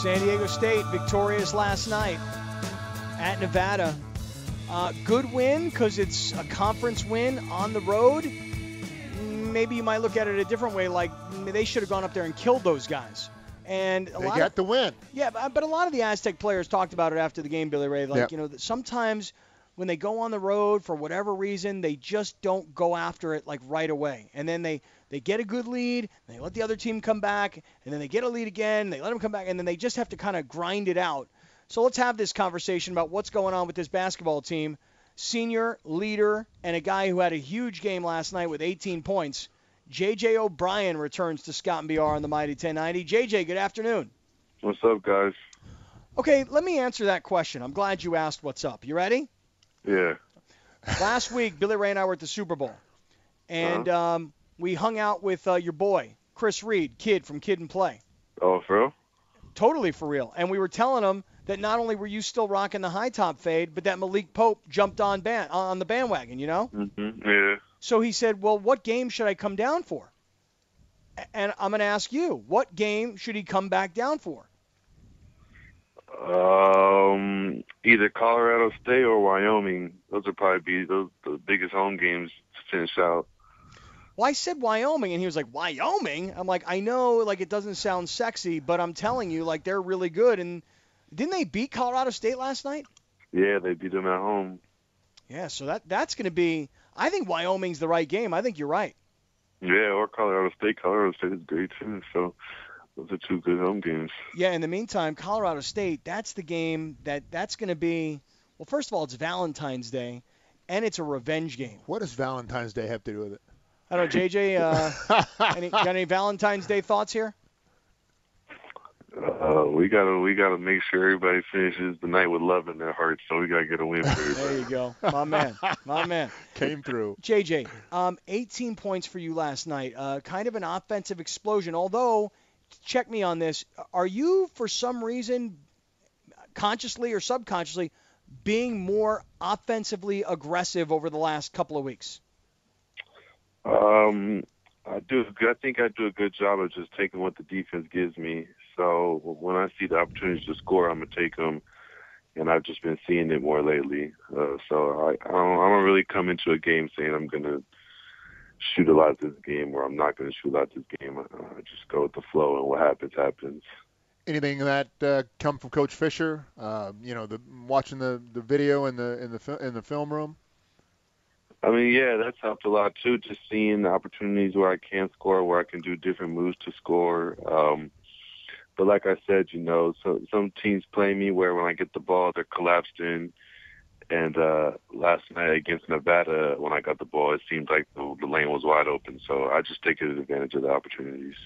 San Diego State victorious last night at Nevada. Good win because it's a conference win on the road. Maybe you might look at it a different way, like they should have gone up there and killed those guys. And they got the win. Yeah, but a lot of the Aztec players talked about it after the game, Billy Ray. Like, yep. That sometimes when they go on the road for whatever reason, they just don't go after it like right away. And then they get a good lead, and they let the other team come back, and then they get a lead again, they let them come back, and then they just have to kind of grind it out. So let's have this conversation about what's going on with this basketball team. Senior, leader, and a guy who had a huge game last night with 18 points. J.J. O'Brien returns to Scott and BR on the Mighty 1090. J.J., good afternoon. What's up, guys? Okay, let me answer that question. I'm glad you asked what's up. You ready? Yeah. Last week, Billy Ray and I were at the Super Bowl, and we hung out with your boy, Chris Reed, Kid from Kid and Play. Oh, for real? Totally for real. And we were telling him that not only were you still rocking the high top fade, but that Malik Pope jumped on the bandwagon, you know? Mm-hmm. Yeah. So he said, well, what game should I come down for? And I'm going to ask you, what game should he come back down for? Either Colorado State or Wyoming. Those would probably be the biggest home games to finish out. Well, I said Wyoming, and he was like, Wyoming? I'm like, I know, like, it doesn't sound sexy, but I'm telling you, like, they're really good. And didn't they beat Colorado State last night? Yeah, they beat them at home. Yeah, so that's going to be – I think Wyoming's the right game. I think you're right. Yeah, or Colorado State. Colorado State is great, too. So those are two good home games. Yeah, in the meantime, Colorado State, that's the game that's going to be – well, first of all, it's Valentine's Day, and it's a revenge game. What does Valentine's Day have to do with it? I don't know, JJ, got any Valentine's Day thoughts here? We gotta make sure everybody finishes the night with love in their hearts. So we gotta get a win for everybody. There you go, my man. Came through. JJ, 18 points for you last night. Kind of an offensive explosion. Although, check me on this. Are you, for some reason, consciously or subconsciously, being more offensively aggressive over the last couple of weeks? I think I do a good job of just taking what the defense gives me. So when I see the opportunities to score, I'm gonna take them, and I've just been seeing it more lately. So I don't really come into a game saying I'm gonna shoot a lot this game or I'm not gonna shoot a lot this game. I just go with the flow, and what happens happens. Anything that come from Coach Fisher? Watching the video in the film room. I mean, yeah, that's helped a lot too. Just seeing the opportunities where I can score, where I can do different moves to score. But like I said, so some teams play me where when I get the ball, they're collapsed in. And last night against Nevada, when I got the ball, it seemed like the lane was wide open. So I just take advantage of the opportunities.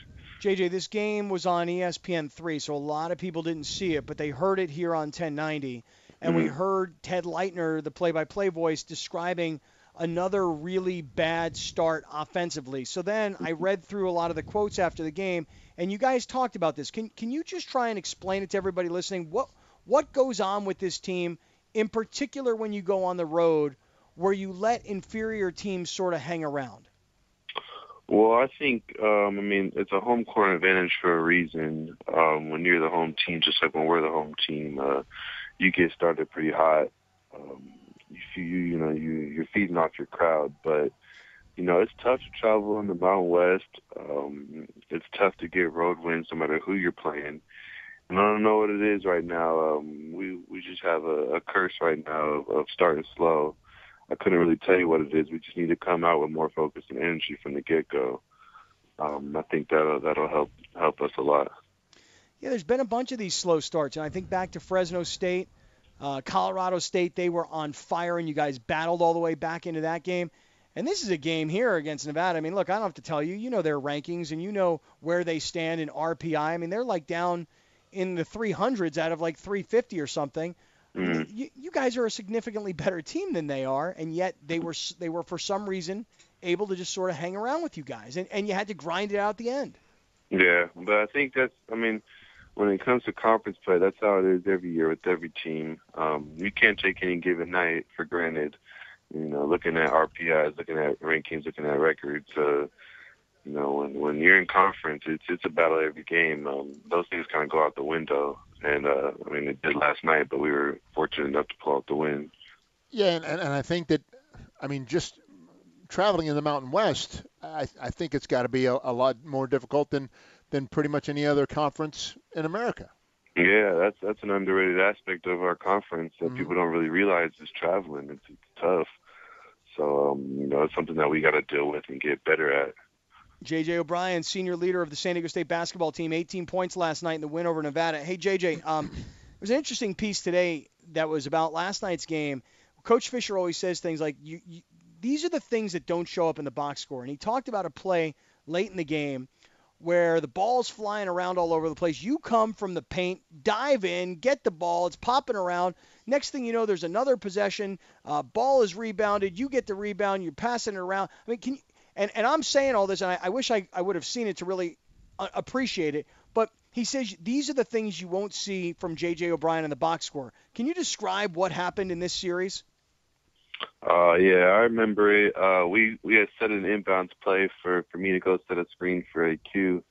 JJ, this game was on ESPN3, so a lot of people didn't see it, but they heard it here on 1090. And we heard Ted Leitner, the play-by-play voice, describing another really bad start offensively. So then I read through a lot of the quotes after the game, and you guys talked about this. Can you just try and explain it to everybody listening? What goes on with this team, in particular when you go on the road, where you let inferior teams sort of hang around? Well, I think, it's a home court advantage for a reason. When you're the home team, just like when we're the home team, you get started pretty hot. You're feeding off your crowd, but it's tough to travel in the Mountain West. It's tough to get road wins no matter who you're playing. And I don't know what it is right now. We just have a curse right now of starting slow. I couldn't really tell you what it is. We just need to come out with more focus and energy from the get-go. I think that'll help us a lot. Yeah, there's been a bunch of these slow starts, and I think back to Fresno State. Colorado State, they were on fire, and you guys battled all the way back into that game. And this is a game here against Nevada. I mean, look, I don't have to tell you. You know their rankings, and you know where they stand in RPI. I mean, they're like down in the 300s out of like 350 or something. Mm-hmm. You guys are a significantly better team than they are, and yet they were for some reason able to just sort of hang around with you guys, and you had to grind it out at the end. Yeah, but I think when it comes to conference play, that's how it is every year with every team. You can't take any given night for granted. Looking at RPIs, looking at rankings, looking at records. When you're in conference, it's a battle every game. Those things kind of go out the window. And I mean, it did last night, but we were fortunate enough to pull out the win. Yeah, and I think that, I mean, just traveling in the Mountain West, I think it's got to be a lot more difficult than pretty much any other conference in America. Yeah, that's an underrated aspect of our conference that people don't really realize is traveling. It's tough. So, it's something that we got to deal with and get better at. J.J. O'Brien, senior leader of the San Diego State basketball team, 18 points last night in the win over Nevada. Hey, J.J., there was an interesting piece today that was about last night's game. Coach Fisher always says things like, these are the things that don't show up in the box score. And he talked about a play late in the game where the ball's flying around all over the place. You come from the paint, dive in, get the ball, it's popping around. Next thing you know, there's another possession. Ball is rebounded. You get the rebound. You're passing it around. I mean, and I'm saying all this, and I wish I would have seen it to really appreciate it. But he says these are the things you won't see from J.J. O'Brien in the box score. Can you describe what happened in this series? Yeah, I remember it. We had set an inbounds play for me to go set a screen for AQ.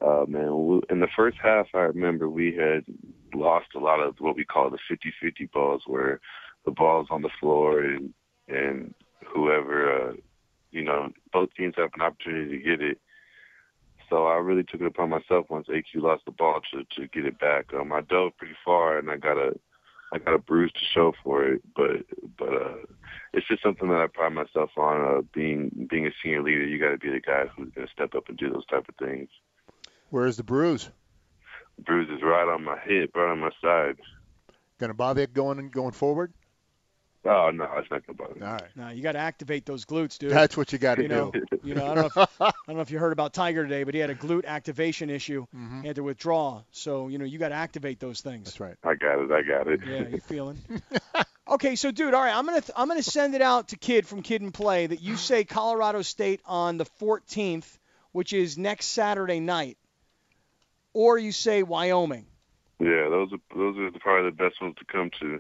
In the first half, I remember we had lost a lot of what we call the 50-50 balls, where the ball's on the floor and whoever, both teams have an opportunity to get it. So I really took it upon myself once AQ lost the ball to get it back. I dove pretty far and I got a bruise to show for it, but it's just something that I pride myself on. Being a senior leader, you got to be the guy who's going to step up and do those type of things. Where's the bruise? The bruise is right on my hip, right on my side. Going to bother it going forward? Oh, no, it's not going to bother me. All right. No, you got to activate those glutes, dude. That's what you got to do. I don't know if you heard about Tiger today, but he had a glute activation issue. Mm-hmm. He had to withdraw. So, you got to activate those things. That's right. I got it. Yeah, you're feeling. Okay, so dude, all right, I'm gonna send it out to Kid from Kid and Play that you say Colorado State on the 14th, which is next Saturday night, or you say Wyoming. Yeah, those are probably the best ones to come to.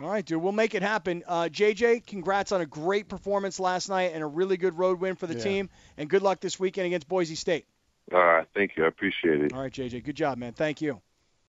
All right, dude, we'll make it happen. JJ, congrats on a great performance last night and a really good road win for the team, and good luck this weekend against Boise State. All right, thank you. I appreciate it. All right, JJ, good job, man. Thank you.